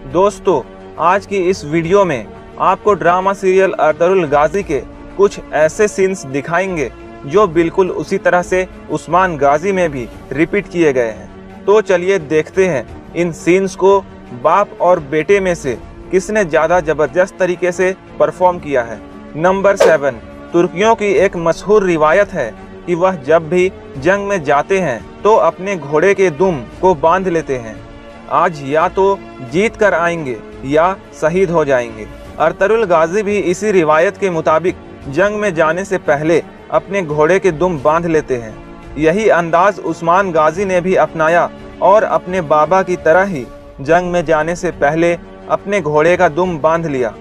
दोस्तों, आज की इस वीडियो में आपको ड्रामा सीरियल अर्तुगरुल गाजी के कुछ ऐसे सीन्स दिखाएंगे जो बिल्कुल उसी तरह से उस्मान गाजी में भी रिपीट किए गए हैं। तो चलिए देखते हैं इन सीन्स को बाप और बेटे में से किसने ज़्यादा ज़बरदस्त तरीके से परफॉर्म किया है। नंबर 7, तुर्कियों की एक मशहूर रिवायत है कि वह जब भी जंग में जाते हैं तो अपने घोड़े के दुम को बांध लेते हैं। आज या तो जीत कर आएंगे या शहीद हो जाएंगे। अर्तुगरुल गाजी भी इसी रिवायत के मुताबिक जंग में जाने से पहले अपने घोड़े के दुम बांध लेते हैं। यही अंदाज उस्मान गाजी ने भी अपनाया और अपने बाबा की तरह ही जंग में जाने से पहले अपने घोड़े का दुम बांध लिया।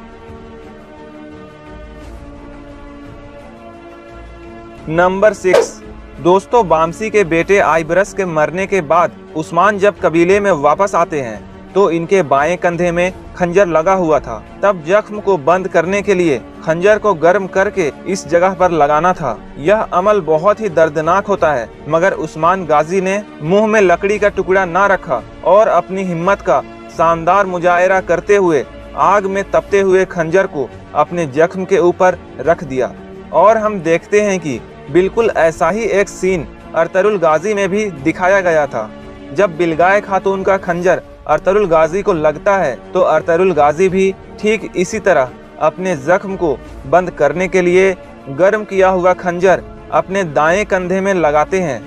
नंबर 6, दोस्तों, बामसी के बेटे आइबरस के मरने के बाद उस्मान जब कबीले में वापस आते हैं तो इनके बाएं कंधे में खंजर लगा हुआ था। तब जख्म को बंद करने के लिए खंजर को गर्म करके इस जगह पर लगाना था। यह अमल बहुत ही दर्दनाक होता है, मगर उस्मान गाजी ने मुंह में लकड़ी का टुकड़ा ना रखा और अपनी हिम्मत का शानदार मुजाहिरा करते हुए आग में तपते हुए खंजर को अपने जख्म के ऊपर रख दिया। और हम देखते हैं कि बिल्कुल ऐसा ही एक सीन अर्तुगरुल गाजी में भी दिखाया गया था। जब बिलगाए खातून का खंजर अर्तुगरुल गाजी को लगता है तो अर्तुगरुल गाजी भी ठीक इसी तरह अपने जख्म को बंद करने के लिए गर्म किया हुआ खंजर अपने दाएं कंधे में लगाते हैं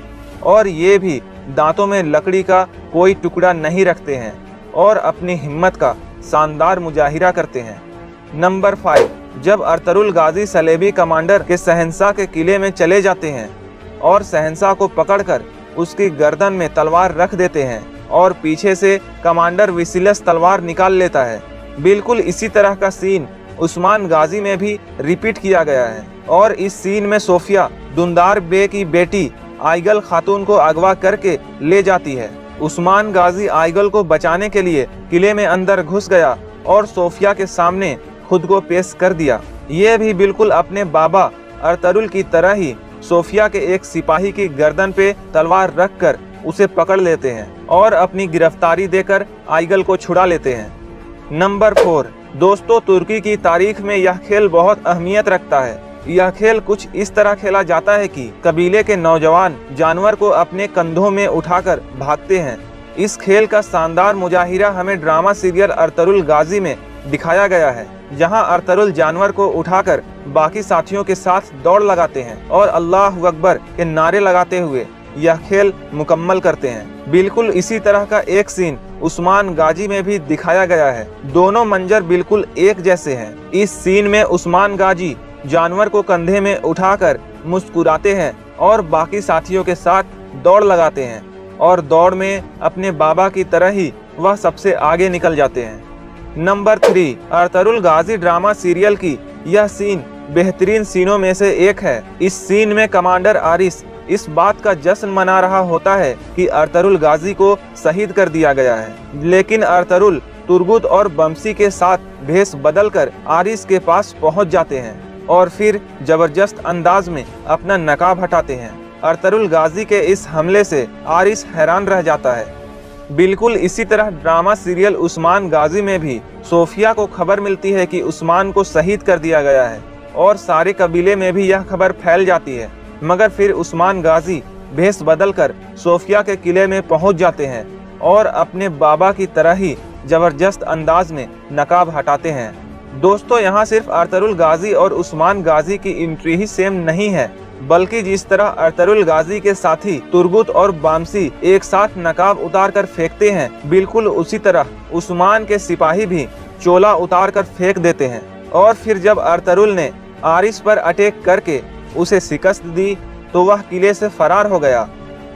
और ये भी दांतों में लकड़ी का कोई टुकड़ा नहीं रखते हैं और अपनी हिम्मत का शानदार मुजाहिरा करते हैं। नंबर 5, जब अर्तुगरुल गाजी सलेबी कमांडर के शहंशाह के किले में चले जाते हैं और शहंशाह को पकड़कर उसकी गर्दन में तलवार रख देते हैं और पीछे से कमांडर विसिलस तलवार निकाल लेता है। बिल्कुल इसी तरह का सीन उस्मान गाजी में भी रिपीट किया गया है और इस सीन में सोफिया दुंदार बे की बेटी आइगल खातून को अगवा करके ले जाती है। उस्मान गाजी आइगल को बचाने के लिए किले में अंदर घुस गया और सोफिया के सामने खुद को पेश कर दिया। ये भी बिल्कुल अपने बाबा अर्तुगरुल की तरह ही सोफिया के एक सिपाही की गर्दन पे तलवार रखकर उसे पकड़ लेते हैं और अपनी गिरफ्तारी देकर आइगल को छुड़ा लेते हैं। नंबर 4, दोस्तों, तुर्की की तारीख में यह खेल बहुत अहमियत रखता है। यह खेल कुछ इस तरह खेला जाता है कि कबीले के नौजवान जानवर को अपने कंधों में उठाकर भागते हैं। इस खेल का शानदार मुजाहिरा हमें ड्रामा सीरियल अर्तुगरुल गाजी में दिखाया गया है, जहां अर्तुगरुल जानवर को उठाकर बाकी साथियों के साथ दौड़ लगाते हैं और अल्लाह अकबर के नारे लगाते हुए यह खेल मुकम्मल करते हैं। बिल्कुल इसी तरह का एक सीन उस्मान गाजी में भी दिखाया गया है। दोनों मंजर बिल्कुल एक जैसे हैं। इस सीन में उस्मान गाजी जानवर को कंधे में उठाकर मुस्कुराते हैं और बाकी साथियों के साथ दौड़ लगाते हैं और दौड़ में अपने बाबा की तरह ही वह सबसे आगे निकल जाते हैं। नंबर 3, अर्तुगरुल गाजी ड्रामा सीरियल की यह सीन बेहतरीन सीनों में से एक है। इस सीन में कमांडर आरिस इस बात का जश्न मना रहा होता है कि अर्तुगरुल गाजी को शहीद कर दिया गया है, लेकिन अर्तुगरुल तुर्गुत और बमसी के साथ भेष बदलकर आरिस के पास पहुंच जाते हैं और फिर जबरदस्त अंदाज में अपना नकाब हटाते हैं। अर्तुगरुल गाजी के इस हमले से आरिस हैरान रह जाता है। बिल्कुल इसी तरह ड्रामा सीरियल उस्मान गाजी में भी सोफिया को खबर मिलती है कि उस्मान को शहीद कर दिया गया है और सारे कबीले में भी यह खबर फैल जाती है, मगर फिर उस्मान गाजी भेष बदलकर सोफिया के किले में पहुंच जाते हैं और अपने बाबा की तरह ही जबरदस्त अंदाज में नकाब हटाते हैं। दोस्तों, यहाँ सिर्फ अर्तुगरुल गाजी और उस्मान गाजी की एंट्री ही सेम नहीं है, बल्कि जिस तरह अर्तुगरुल गाजी के साथी तुर्गुत और बामसी एक साथ नकाब उतार कर फेंकते हैं, बिल्कुल उसी तरह उस्मान के सिपाही भी चोला उतार कर फेंक देते हैं। और फिर जब अर्तुगरुल ने आरिस पर अटैक करके उसे शिकस्त दी तो वह किले से फरार हो गया।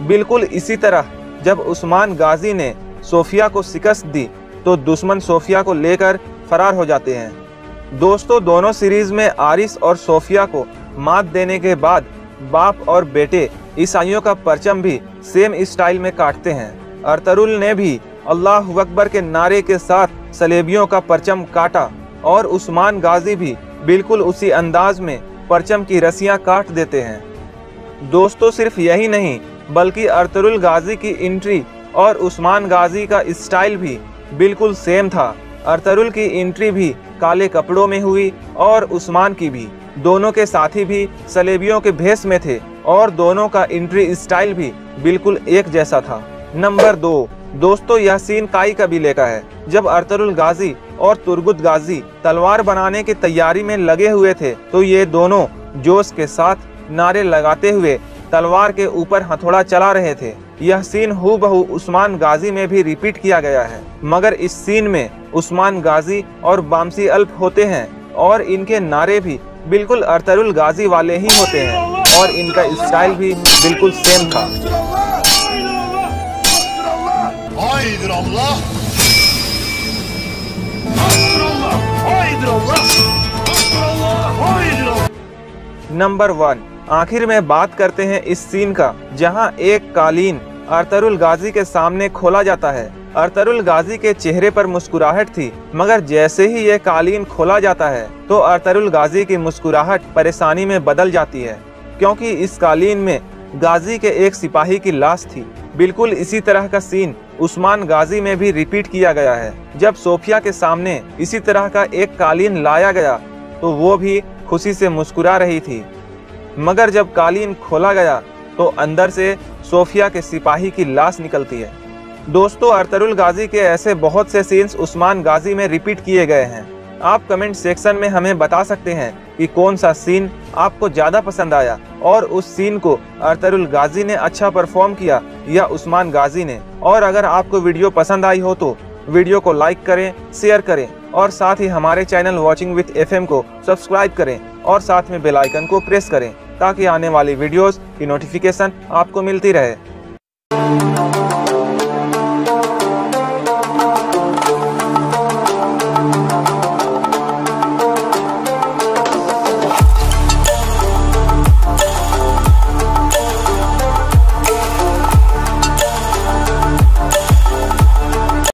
बिल्कुल इसी तरह जब उस्मान गाजी ने सोफिया को शिकस्त दी तो दुश्मन सोफिया को लेकर फरार हो जाते हैं। दोस्तों, दोनों सीरीज में आरिस और सोफिया को मात देने के बाद बाप और बेटे ईसाइयों का परचम भी सेम स्टाइल में काटते हैं। अर्तुगरुल ने भी अल्लाह अकबर के नारे के साथ सलेबियों का परचम काटा और उस्मान गाजी भी बिल्कुल उसी अंदाज में परचम की रस्सियां काट देते हैं। दोस्तों, सिर्फ यही नहीं बल्कि अर्तुगरुल गाजी की एंट्री और उस्मान गाजी का स्टाइल भी बिल्कुल सेम था। अर्तुगरुल की एंट्री भी काले कपड़ों में हुई और उस्मान की भी। दोनों के साथी भी सलेबियों के भेष में थे और दोनों का एंट्री स्टाइल भी बिल्कुल एक जैसा था। नंबर 2, दोस्तों यह सीन काई कबीले का है। जब अर्तुगरुल गाजी और तुर्गुत गाजी तलवार बनाने की तैयारी में लगे हुए थे तो ये दोनों जोश के साथ नारे लगाते हुए तलवार के ऊपर हथौड़ा चला रहे थे। यह सीन हूबहू उस्मान गाजी में भी रिपीट किया गया है, मगर इस सीन में उस्मान गाजी और बामसी अल्प होते हैं और इनके नारे भी बिल्कुल अर्तुगरुल गाजी वाले ही होते हैं और इनका स्टाइल भी बिल्कुल सेम था। नंबर 1, आखिर में बात करते हैं इस सीन का जहां एक कालीन अर्तुगरुल गाजी के सामने खोला जाता है। अर्तुगरुल गाजी के चेहरे पर मुस्कुराहट थी, मगर जैसे ही यह कालीन खोला जाता है तो अर्तुगरुल गाजी की मुस्कुराहट परेशानी में बदल जाती है, क्योंकि इस कालीन में गाजी के एक सिपाही की लाश थी। बिल्कुल इसी तरह का सीन उस्मान गाजी में भी रिपीट किया गया है। जब सोफिया के सामने इसी तरह का एक कालीन लाया गया तो वो भी खुशी से मुस्कुरा रही थी, मगर जब कालीन खोला गया तो अंदर से सोफिया के सिपाही की लाश निकलती है। दोस्तों अर्तुगरुल गाजी के ऐसे बहुत से सीन्स उस्मान गाजी में रिपीट किए गए हैं। आप कमेंट सेक्शन में हमें बता सकते हैं कि कौन सा सीन आपको ज़्यादा पसंद आया और उस सीन को अर्तुगरुल गाजी ने अच्छा परफॉर्म किया या उस्मान गाजी ने। और अगर आपको वीडियो पसंद आई हो तो वीडियो को लाइक करें, शेयर करें और साथ ही हमारे चैनल वॉचिंग विद FM को सब्सक्राइब करें और साथ में बेल आइकन को प्रेस करें ताकि आने वाली वीडियोस की नोटिफिकेशन आपको मिलती रहे।